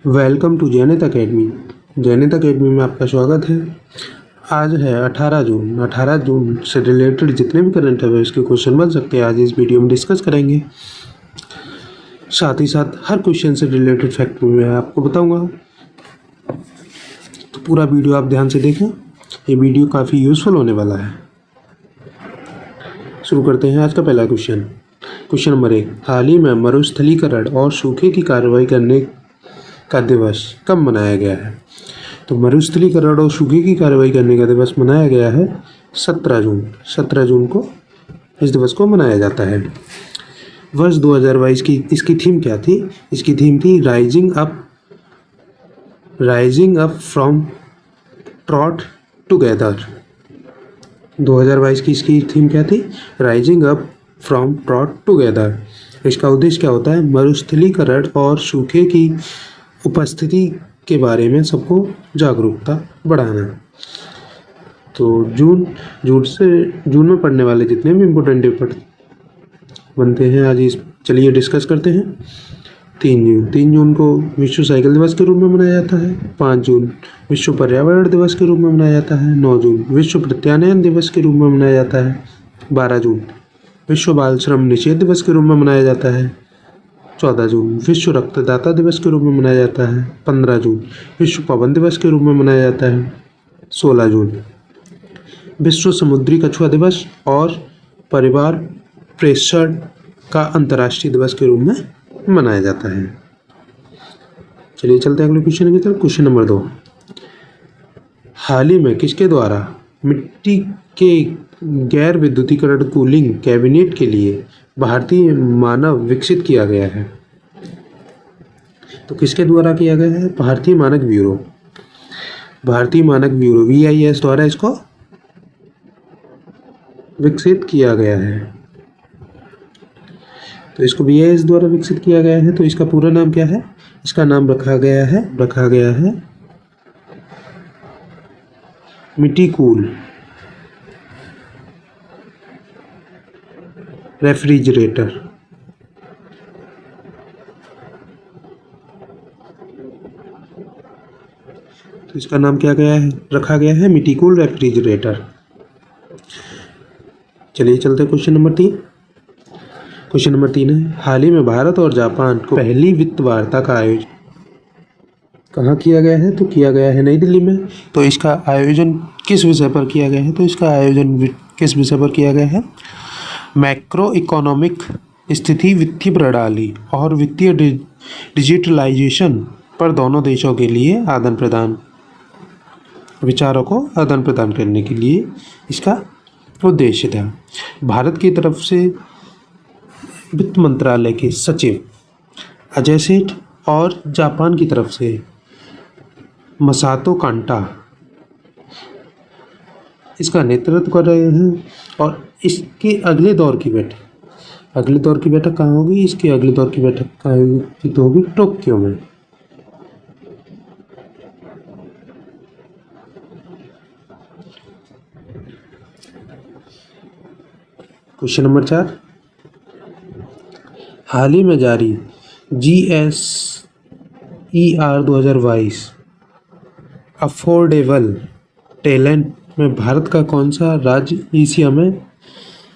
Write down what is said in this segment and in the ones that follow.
Welcome to Jainit academy. Jainit academy में आपका स्वागत है। आज है 18 जून। 18 जून से रिलेटेड जितने भी करंट अफेयर्स के क्वेश्चन बन सकते हैं आज इस वीडियो में डिस्कस करेंगे। साथ ही साथ हर क्वेश्चन से रिलेटेड फैक्ट मैं आपको बताऊंगा, तो पूरा वीडियो आप ध्यान से देखें। ये वीडियो काफ़ी यूज़फुल होने वाला है। शुरू करते हैं आज का पहला क्वेश्चन। क्वेश्चन नंबर 1, हाल ही में मरुस्थलीकरण और सूखे की कार्रवाई करने का दिवस कब मनाया गया है? तो मरुस्थलीकरण और सूखे की कार्रवाई करने का दिवस मनाया गया है 17 जून। 17 जून को इस दिवस को मनाया जाता है। वर्ष 2022 की इसकी थीम क्या थी? इसकी थीम थी rising up from trout together. 2022 की इसकी थीम क्या थी? Rising up from trout together. इसका उद्देश्य क्या होता है? मरुस्थलीकरण और सूखे की उपस्थिति के बारे में सबको जागरूकता बढ़ाना। तो जून में पढ़ने वाले जितने भी इम्पोर्टेंट डेट बनते हैं आज चलिए डिस्कस करते हैं। 3 जून को विश्व साइकिल दिवस के रूप में मनाया जाता है। 5 जून विश्व पर्यावरण दिवस के रूप में मनाया जाता है। 9 जून विश्व प्रत्यानयन दिवस के रूप में मनाया जाता है। 12 जून विश्व बाल श्रम निषेध दिवस के रूप में मनाया जाता है। 14 जून विश्व रक्तदाता दिवस के रूप में मनाया जाता है। 15 जून विश्व पवन दिवस के रूप में मनाया जाता है। 16 जून विश्व समुद्री कछुआ दिवस और परिवार प्रेषण का अंतर्राष्ट्रीय दिवस के रूप में मनाया जाता है। चलिए चलते हैं अगले क्वेश्चन की तरफ। क्वेश्चन नंबर 2, हाल ही में किसके द्वारा मिट्टी के गैर विद्युतीकरण कूलिंग कैबिनेट के लिए भारतीय मानक विकसित किया गया है? तो किसके द्वारा किया गया है? भारतीय मानक ब्यूरो VIS द्वारा इसको विकसित किया गया है। तो इसको VIS द्वारा विकसित किया गया है। तो इसका पूरा नाम क्या है? इसका नाम रखा गया है मिट्टीकूल रेफ्रिजरेटर। तो इसका नाम रखा गया है मिट्टीकूल रेफ्रिजरेटर। चलिए चलते हैं क्वेश्चन नंबर 3। क्वेश्चन नंबर 3 है, हाल ही में भारत और जापान को पहली वित्त वार्ता का आयोजन कहाँ किया गया है? तो किया गया है नई दिल्ली में। तो इसका आयोजन किस विषय पर किया गया है? तो इसका आयोजन किस विषय पर किया गया है? मैक्रो इकोनॉमिक स्थिति, वित्तीय प्रणाली और वित्तीय डिजिटलाइजेशन पर दोनों देशों के लिए विचारों को आदान प्रदान करने के लिए इसका उद्देश्य था। भारत की तरफ से वित्त मंत्रालय के सचिव अजय सेठ और जापान की तरफ से मसातो कांटा इसका नेतृत्व कर रहे हैं। और इसके अगले दौर की बैठक कहाँ होगी? इसके अगले दौर की बैठक कहाँ होगी? टोक्यो में। क्वेश्चन नंबर 4, हाल ही में जारी GSER 2022 अफोर्डेबल टैलेंट में भारत का कौन सा राज्य एशिया में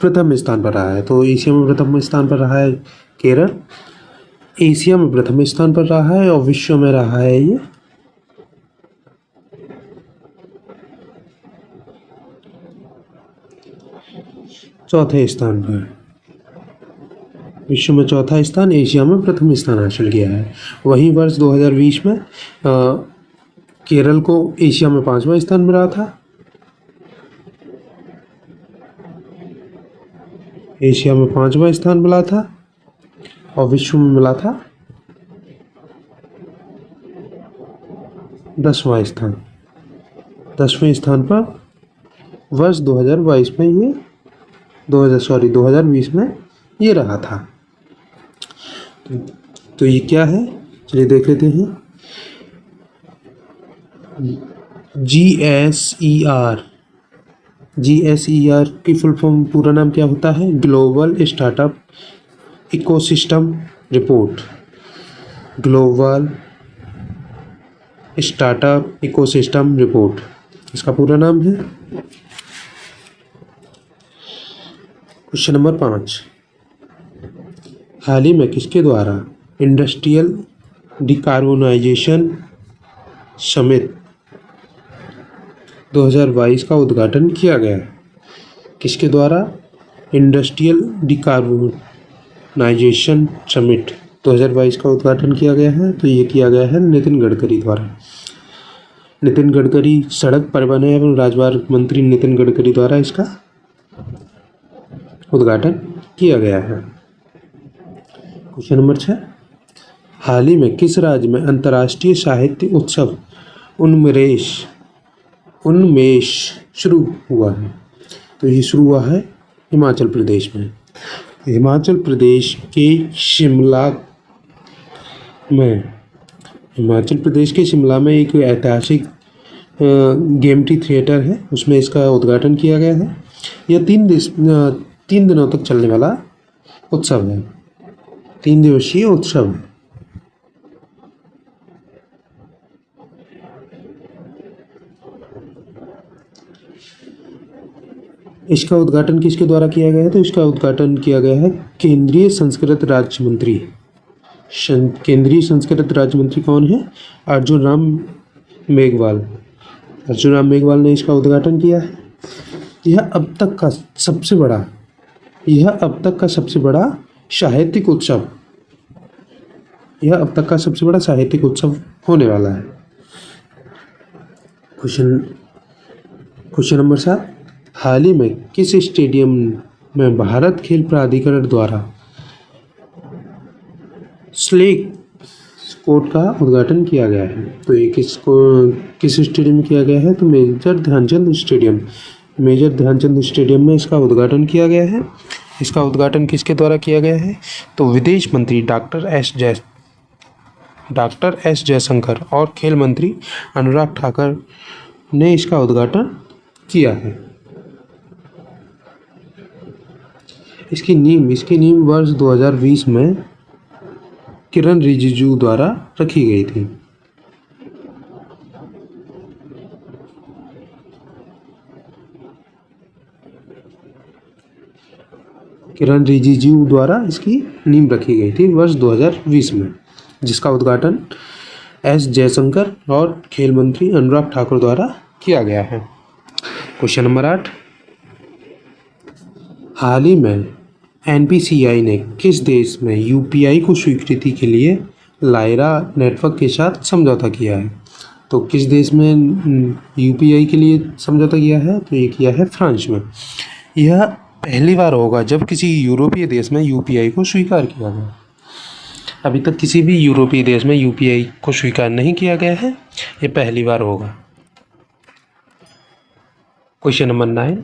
प्रथम स्थान पर रहा है? तो एशिया में प्रथम स्थान पर रहा है केरल। एशिया में प्रथम स्थान पर रहा है और विश्व में रहा है ये चौथे स्थान पर। विश्व में चौथा स्थान, एशिया में प्रथम स्थान हासिल किया है। वहीं वर्ष 2020 में केरल को एशिया में 5वां स्थान मिला था। एशिया में 5वां स्थान मिला था और विश्व में मिला था 10वां स्थान। 10वें स्थान पर वर्ष 2020 में ये रहा था। तो ये क्या है? चलिए देख लेते हैं। GSER की फुल फॉर्म पूरा नाम क्या होता है? Global startup ecosystem report. Global startup ecosystem report, इसका पूरा नाम है। क्वेश्चन नंबर 5, हाल ही में किसके द्वारा इंडस्ट्रियल डिकार्बोनाइजेशन समिट 2022 का उद्घाटन किया गया है? किसके द्वारा इंडस्ट्रियल डिकार्बोनाइजेशन समिट 2022 का उद्घाटन किया गया है? तो ये किया गया है नितिन गडकरी द्वारा। नितिन गडकरी, सड़क परिवहन एवं राजमार्ग मंत्री नितिन गडकरी द्वारा इसका उद्घाटन किया गया है। क्वेश्चन नंबर 6, हाल ही में किस राज्य में अंतर्राष्ट्रीय साहित्य उत्सव उन्मेष शुरू हुआ है? तो ये शुरू हुआ है हिमाचल प्रदेश में। हिमाचल प्रदेश के शिमला में एक ऐतिहासिक गेमटी थिएटर है, उसमें इसका उद्घाटन किया गया है। यह 3 दिनों तक चलने वाला उत्सव है, 3 दिवसीय उत्सव है। इसका उद्घाटन किसके द्वारा किया गया है? तो इसका उद्घाटन किया गया है केंद्रीय संस्कृत राज्य मंत्री। केंद्रीय संस्कृत राज्य मंत्री कौन है? अर्जुन राम मेघवाल ने इसका उद्घाटन किया है। यह अब तक का सबसे बड़ा साहित्यिक उत्सव होने वाला है। क्वेश्चन नंबर 7, हाल ही में किस स्टेडियम में भारत खेल प्राधिकरण द्वारा स्लेक कोर्ट का उद्घाटन किया गया है? तो ये किस स्टेडियम में किया गया है? तो मेजर ध्यानचंद स्टेडियम में इसका उद्घाटन किया गया है। इसका उद्घाटन किसके द्वारा किया गया है? तो विदेश मंत्री डॉक्टर एस जयशंकर और खेल मंत्री अनुराग ठाकुर ने इसका उद्घाटन किया है। इसकी नींव वर्ष 2020 में किरण रिजिजू द्वारा रखी गई थी। किरण रिजिजू द्वारा इसकी नींव रखी गई थी वर्ष 2020 में, जिसका उद्घाटन एस जयशंकर और खेल मंत्री अनुराग ठाकुर द्वारा किया गया है। क्वेश्चन नंबर 8, हाल ही में एनपीसीआई ने किस देश में यूपीआई को स्वीकृति के लिए लायरा नेटवर्क के साथ समझौता किया है? तो किस देश में यूपीआई के लिए समझौता किया है? तो ये किया है फ्रांस में। यह पहली बार होगा जब किसी यूरोपीय देश में यूपीआई को स्वीकार किया गया। अभी तक किसी भी यूरोपीय देश में यूपीआई को स्वीकार नहीं किया गया है, ये पहली बार होगा। क्वेश्चन नंबर 9,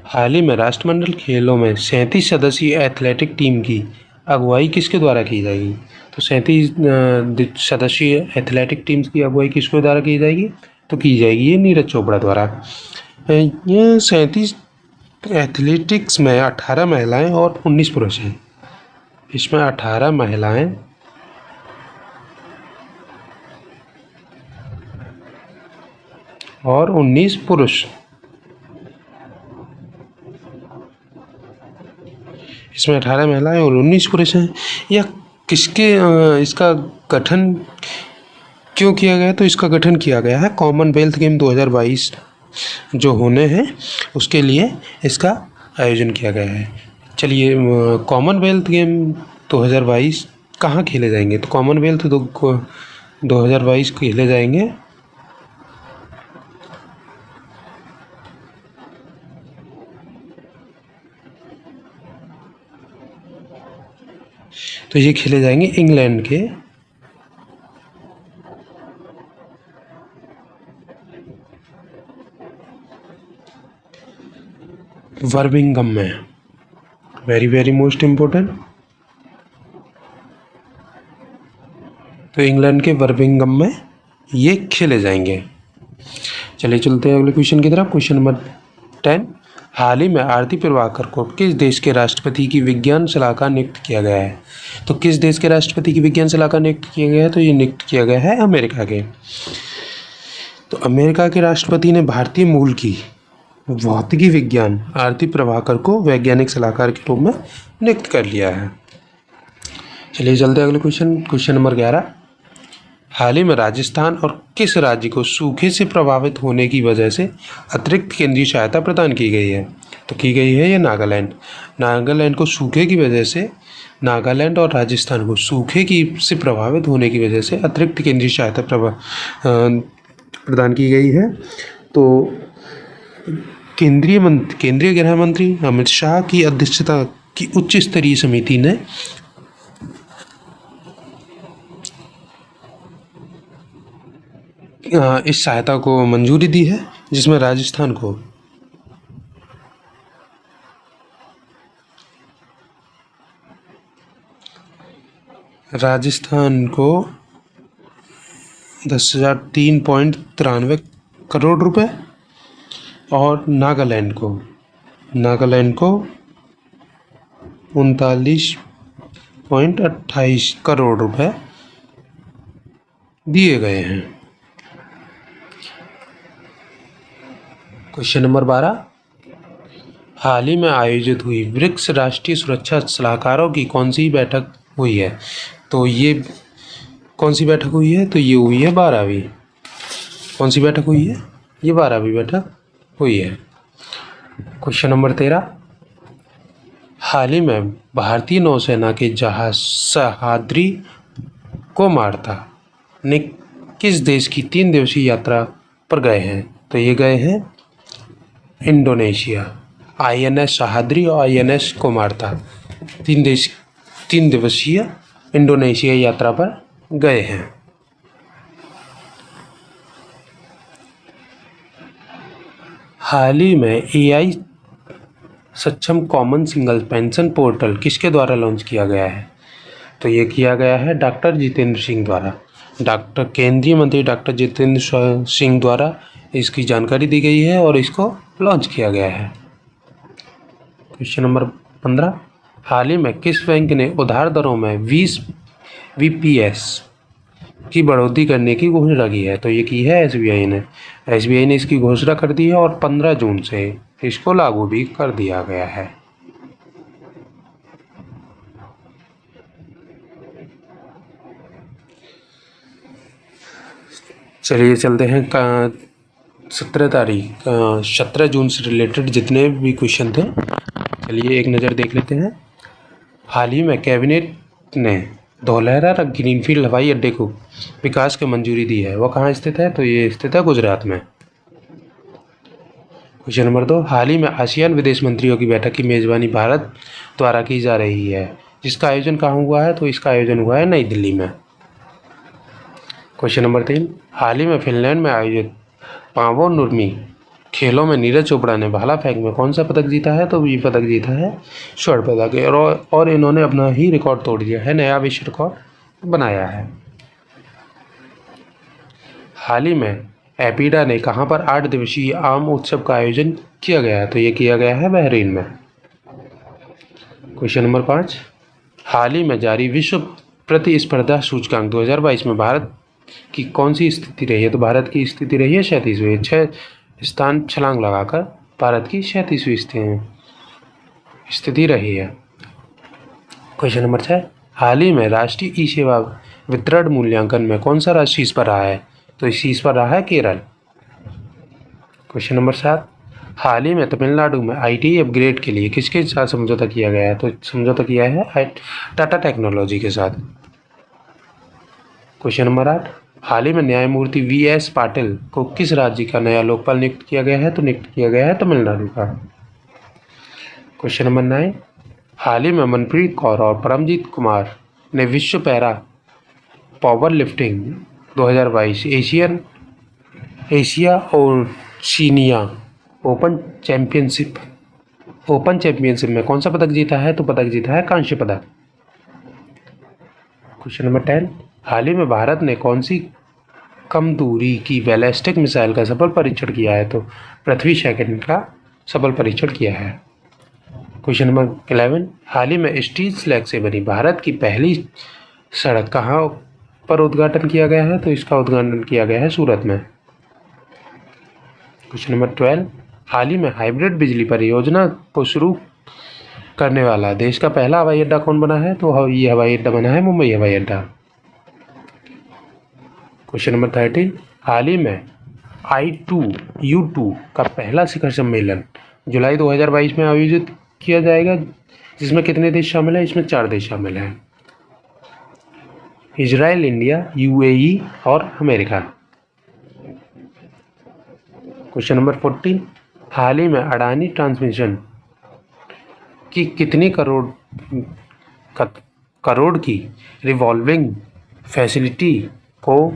हाल ही में राष्ट्रमंडल खेलों में 37 सदस्यीय एथलेटिक टीम की अगुवाई किसके द्वारा की जाएगी? तो 37 सदस्यीय एथलेटिक टीम्स की अगुवाई किसके द्वारा की जाएगी? तो की जाएगी ये नीरज चोपड़ा द्वारा। ये 37 एथलेटिक्स में 18 महिलाएं और 19 पुरुष हैं। इसमें 18 महिलाएं और 19 पुरुष। इसमें 18 महिलाएं और 19 पुरुष हैं। यह इसका गठन क्यों किया गया? तो इसका गठन किया गया है कॉमनवेल्थ गेम 2022 जो होने हैं उसके लिए इसका आयोजन किया गया है। चलिए, कॉमनवेल्थ गेम 2022 कहाँ खेले जाएंगे? तो कॉमनवेल्थ 2022 खेले जाएंगे तो ये खेले जाएंगे इंग्लैंड के बर्मिंघम में। Very most important. तो इंग्लैंड के बर्मिंघम में ये खेले जाएंगे। चलिए चलते हैं अगले क्वेश्चन की तरफ। क्वेश्चन नंबर 10, हाल ही में आरती प्रभाकर को किस देश के राष्ट्रपति की विज्ञान सलाहकार नियुक्त किया गया है? तो किस देश के राष्ट्रपति की विज्ञान सलाहकार नियुक्त किया गया है? तो ये नियुक्त किया गया है अमेरिका के। तो अमेरिका के राष्ट्रपति ने भारतीय मूल की भौतिकी विज्ञान आरती प्रभाकर को वैज्ञानिक सलाहकार के रूप में नियुक्त कर लिया है। चलिए चलते हैं अगले क्वेश्चन नंबर 11। हाल ही में राजस्थान और किस राज्य को सूखे से प्रभावित होने की वजह से अतिरिक्त केंद्रीय सहायता प्रदान की गई है? तो की गई है ये नागालैंड। नागालैंड को सूखे की वजह से, नागालैंड और राजस्थान को सूखे से प्रभावित होने की वजह से अतिरिक्त केंद्रीय सहायता प्रदान की गई है। तो केंद्रीय गृह मंत्री अमित शाह की अध्यक्षता की उच्च स्तरीय समिति ने इस सहायता को मंजूरी दी है, जिसमें राजस्थान को $10,003.93 करोड़ रुपए और नागालैंड को 39.28 करोड़ रुपए दिए गए हैं। Question number 12। हाल ही में आयोजित हुई ब्रिक्स राष्ट्रीय सुरक्षा सलाहकारों की कौन सी बैठक हुई है? तो ये कौन सी बैठक हुई है? तो ये हुई है 12वीं। कौन सी बैठक हुई है? ये 12वीं बैठक हुई है। Question number 13। हाल ही में भारतीय नौसेना के जहाज सह्याद्री को मारता ने किस देश की 3 दिवसीय यात्रा पर गए हैं? तो ये गए हैं इंडोनेशिया। INS सह्याद्री और INS कोमार्ता 3 दिवसीय इंडोनेशिया यात्रा पर गए हैं। हाल ही में AI सक्षम कॉमन सिंगल पेंशन पोर्टल किसके द्वारा लॉन्च किया गया है? तो ये किया गया है डॉक्टर जितेंद्र सिंह द्वारा। केंद्रीय मंत्री डॉक्टर जितेंद्र सिंह द्वारा इसकी जानकारी दी गई है और इसको लॉन्च किया गया है। Question number 15। हाल ही में किस बैंक ने उधार दरों में 20 bps की बढ़ोतरी करने की घोषणा की है? तो ये की है SBI ने। SBI ने इसकी घोषणा कर दी है और 15 जून से इसको लागू भी कर दिया गया है। चलिए चलते हैं 17 जून से रिलेटेड जितने भी क्वेश्चन थे, चलिए एक नज़र देख लेते हैं। हाल ही में कैबिनेट ने धौलहरा ग्रीनफील्ड हवाई अड्डे को विकास की मंजूरी दी है। वह कहाँ स्थित है? तो ये स्थित है गुजरात में। Question number 2। हाल ही में आसियान विदेश मंत्रियों की बैठक की मेज़बानी भारत द्वारा की जा रही है, जिसका आयोजन कहाँ हुआ है? तो इसका आयोजन हुआ है नई दिल्ली में। Question number 3। हाल ही में फिनलैंड में आयोजित पावो नुर्मी खेलों में नीरज चोपड़ा ने भाला फेंक में कौन सा पदक जीता है? तो ये पदक जीता है स्वर्ण पदक और इन्होंने अपना ही रिकॉर्ड तोड़ दिया है, नया विश्व रिकॉर्ड बनाया है। हाल ही में एपीडा ने कहाँ पर 8 दिवसीय आम उत्सव का आयोजन किया गया है? तो ये किया गया है बहरीन में। Question number 5। हाल ही में जारी विश्व प्रतिस्पर्धा सूचकांक 2022 में भारत की कौन सी स्थिति रही है? तो भारत की स्थिति रही है 37वीं। 6 स्थान छलांग लगाकर भारत की 37वीं स्थिति रही है। Question number 6। हाल ही में राष्ट्रीय ई सेवा वितरण मूल्यांकन में कौन सा राज्य शीर्ष पर रहा है? तो इस शीर्ष पर रहा है केरल। Question number 7। हाल ही में तमिलनाडु में ITI अपग्रेड के लिए किसके साथ समझौता किया गया है? तो समझौता किया है टाटा टेक्नोलॉजी के साथ। Question number 8। हाल ही में न्यायमूर्ति VS पाटिल को किस राज्य का नया लोकपाल नियुक्त किया गया है? तो नियुक्त किया गया है तमिलनाडु का। Question number 9। हाल ही में मनप्रीत कौर और परमजीत कुमार ने विश्व para power lifting 2022 Asia Oceania open championship में कौन सा पदक जीता है? तो पदक जीता है कांस्य पदक। Question number 10। हाल ही में भारत ने कौन सी कम दूरी की बैलिस्टिक मिसाइल का सफल परीक्षण किया है? तो पृथ्वी सेकंड का सफल परीक्षण किया है। क्वेश्चन नंबर 11, हाल ही में स्टील स्लैग से बनी भारत की पहली सड़क कहाँ पर उद्घाटन किया गया है? तो इसका उद्घाटन किया गया है सूरत में। क्वेश्चन नंबर 12, हाल ही में हाइब्रिड बिजली परियोजना को शुरू करने वाला देश का पहला हवाई अड्डा कौन बना है? तो ये हवाई अड्डा बना है मुंबई हवाई अड्डा। क्वेश्चन नंबर 13, हाल ही में I2U2 का पहला शिखर सम्मेलन जुलाई 2022 में आयोजित किया जाएगा, जिसमें कितने देश शामिल हैं? इसमें 4 देश शामिल हैं, इजराइल, इंडिया, UAE और अमेरिका। क्वेश्चन नंबर 14, हाल ही में अडानी ट्रांसमिशन की कितनी करोड़ की रिवॉल्विंग फैसिलिटी को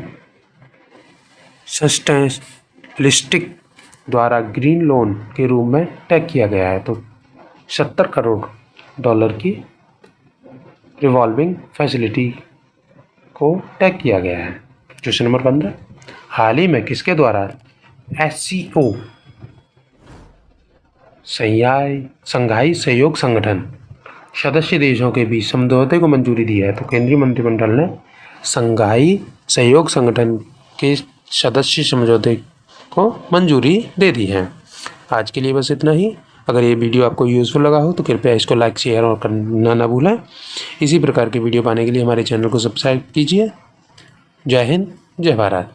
सस्टेनालिस्टिक द्वारा ग्रीन लोन के रूप में टैग किया गया है? तो $70 करोड़ की रिवॉल्विंग फैसिलिटी को टैग किया गया है। क्वेश्चन नंबर 15, हाल ही में किसके द्वारा SCO संघाई सहयोग संगठन सदस्य देशों के बीच समझौते को मंजूरी दी है? तो केंद्रीय मंत्रिमंडल ने संघाई सहयोग संगठन के सदस्य समझौते को मंजूरी दे दी है। आज के लिए बस इतना ही। अगर ये वीडियो आपको यूज़फुल लगा हो तो कृपया इसको लाइक, शेयर और करना ना भूलें। इसी प्रकार की वीडियो पाने के लिए हमारे चैनल को सब्सक्राइब कीजिए। जय हिंद, जय भारत।